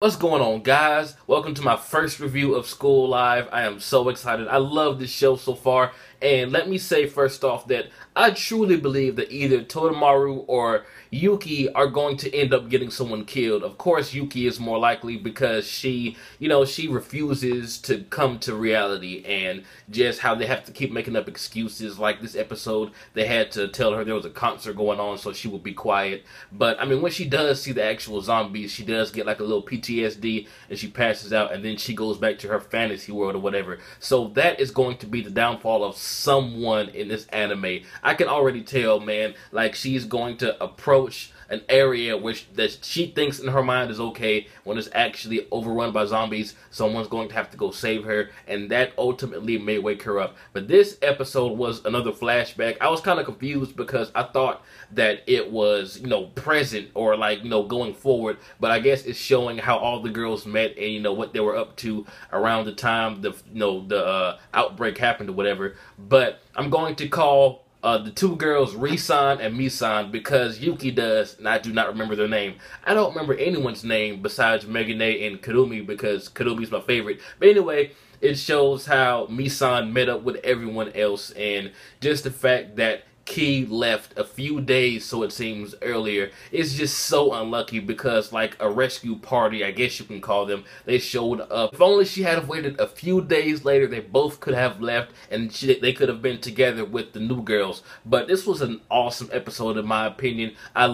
What's going on, guys? Welcome to my first review of School Live. I am so excited. I love this show so far. And let me say first off that I truly believe that either Totemaru or Yuki are going to end up getting someone killed. Of course, Yuki is more likely because she refuses to come to reality, and just how they have to keep making up excuses. Like this episode, they had to tell her there was a concert going on so she would be quiet. But I mean, when she does see the actual zombies, she does get like a little PTSD and she passes out, and then she goes back to her fantasy world or whatever. So that is going to be the downfall of someone in this anime. I can already tell, man, like she's going to approach an area that she thinks in her mind is okay when it's actually overrun by zombies. Someone's going to have to go save her, and that ultimately may wake her up. But this episode was another flashback. I was kind of confused because I thought that it was, present or like, going forward. But I guess it's showing how all the girls met and, what they were up to around the time the outbreak happened or whatever. But I'm going to call the two girls Risan and Misan because Yuki does, and I do not remember their name. I don't remember anyone's name besides Megane and Kurumi because Kurumi's my favorite. But anyway, it shows how Misan met up with everyone else, and just the fact that Key left a few days, so it seems, earlier. It's just so unlucky because, like a rescue party, I guess you can call them, they showed up. If only she had waited a few days later, they both could have left and they could have been together with the new girls. But this was an awesome episode in my opinion. I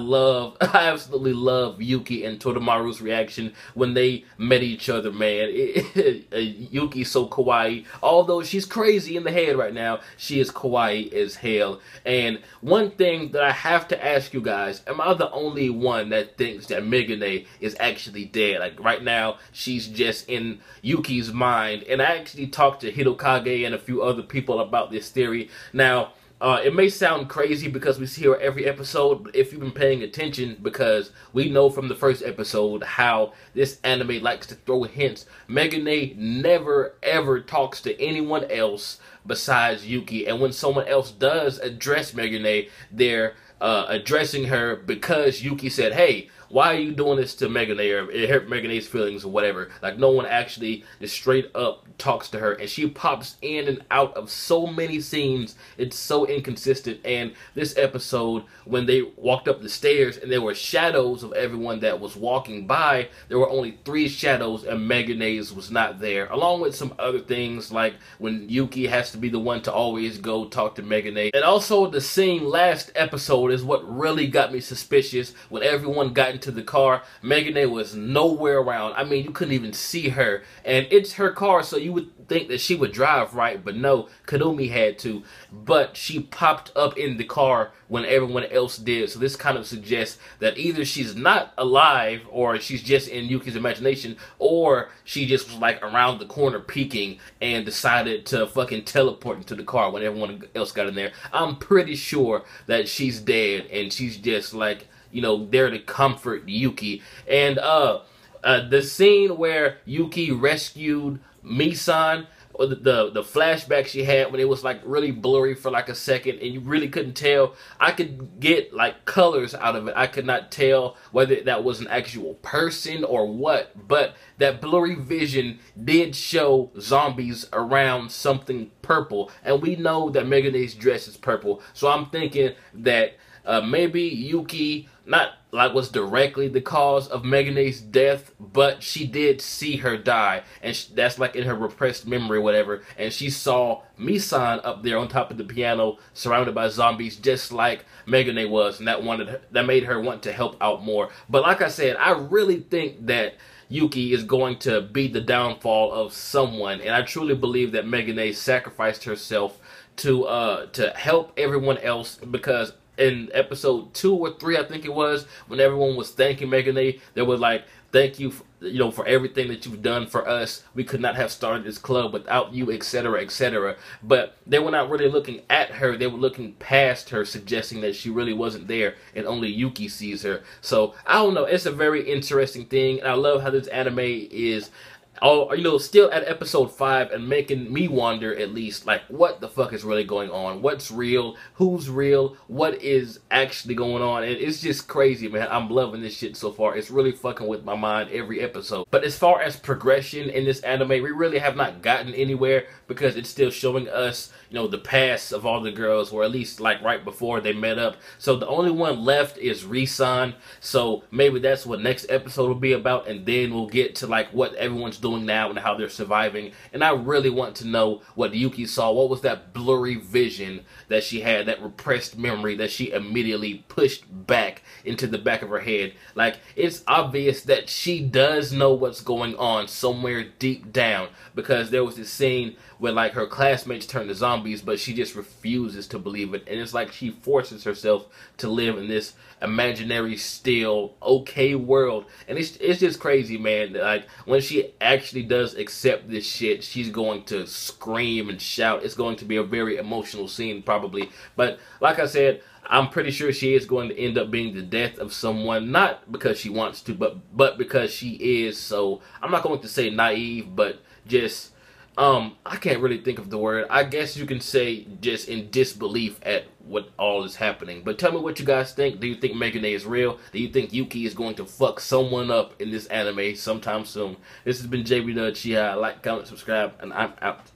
absolutely love Yuki and Totemaru's reaction when they met each other, man. Yuki's so kawaii. Although she's crazy in the head right now, she is kawaii as hell. And one thing that I have to ask you guys, am I the only one that thinks that Megane is actually dead? Like right now, she's just in Yuki's mind. And I actually talked to Hitokage and a few other people about this theory. Now, it may sound crazy because we see her every episode, but if you've been paying attention, because we know from the first episode how this anime likes to throw hints, Megane never ever talks to anyone else besides Yuki, and when someone else does address Megane, they're addressing her because Yuki said, hey, why are you doing this to Megane, or it hurt Megane's feelings or whatever. Like no one actually just straight up talks to her, and she pops in and out of so many scenes. It's so inconsistent. And this episode, when they walked up the stairs and there were shadows of everyone that was walking by, there were only 3 shadows and Megane's was not there, along with some other things like when Yuki has to be the one to always go talk to Megane. And also the scene last episode is what really got me suspicious. When everyone got into the car, Megane was nowhere around. I mean, you couldn't even see her, and it's her car, so you would think that she would drive, right? But no, Kurumi had to. But she popped up in the car when everyone else did, so this kind of suggests that either she's not alive, or she's just in Yuki's imagination, or she just was like around the corner peeking and decided to fucking teleport into the car when everyone else got in there. I'm pretty sure that she's dead and she's just like, there to comfort Yuki. And the scene where Yuki rescued Misan, or the flashback she had when it was like really blurry for like a second and you really couldn't tell. I could get like colors out of it. I could not tell whether that was an actual person or what, but that blurry vision did show zombies around something purple, and we know that Megane's dress is purple, so I'm thinking that maybe Yuki not like was directly the cause of Megane's death, but she did see her die, and that's like in her repressed memory or whatever, and she saw Misan up there on top of the piano surrounded by zombies just like Megane was, and that made her want to help out more. But like I said, I really think that Yuki is going to be the downfall of someone, and I truly believe that Megane sacrificed herself to help everyone else, because in episode 2 or 3, I think it was, when everyone was thanking Megane, they were like, thank you for everything that you've done for us. We could not have started this club without you, etc., etc. But they were not really looking at her. They were looking past her, suggesting that she really wasn't there and only Yuki sees her. So, I don't know. It's a very interesting thing, and I love how this anime is Oh, still at episode 5 and making me wonder at least, like, what the fuck is really going on? What's real? Who's real? What is actually going on? And it's just crazy, man. I'm loving this shit so far. It's really fucking with my mind every episode. But as far as progression in this anime, we really have not gotten anywhere because it's still showing us, the past of all the girls, or at least like right before they met up. So the only one left is Risan. So maybe that's what next episode will be about, and then we'll get to like what everyone's doing now and how they're surviving. And I really want to know what Yuki saw. What was that blurry vision that she had, that repressed memory that she immediately pushed back into the back of her head? Like, it's obvious that she does know what's going on somewhere deep down, because there was this scene where like her classmates turn to zombies, but she just refuses to believe it. And it's like she forces herself to live in this imaginary, still okay world. And it's just crazy, man. Like, when she actually does accept this shit, she's going to scream and shout. It's going to be a very emotional scene, probably. But like I said, I'm pretty sure she is going to end up being the death of someone, not because she wants to, but because she is. So I'm not going to say naive, but just I can't really think of the word. I guess you can say just in disbelief at what all is happening. But tell me what you guys think. Do you think Milgen is real? Do you think Yuki is going to fuck someone up in this anime sometime soon? This has been jbDAuchiha. Like, comment, subscribe, and I'm out.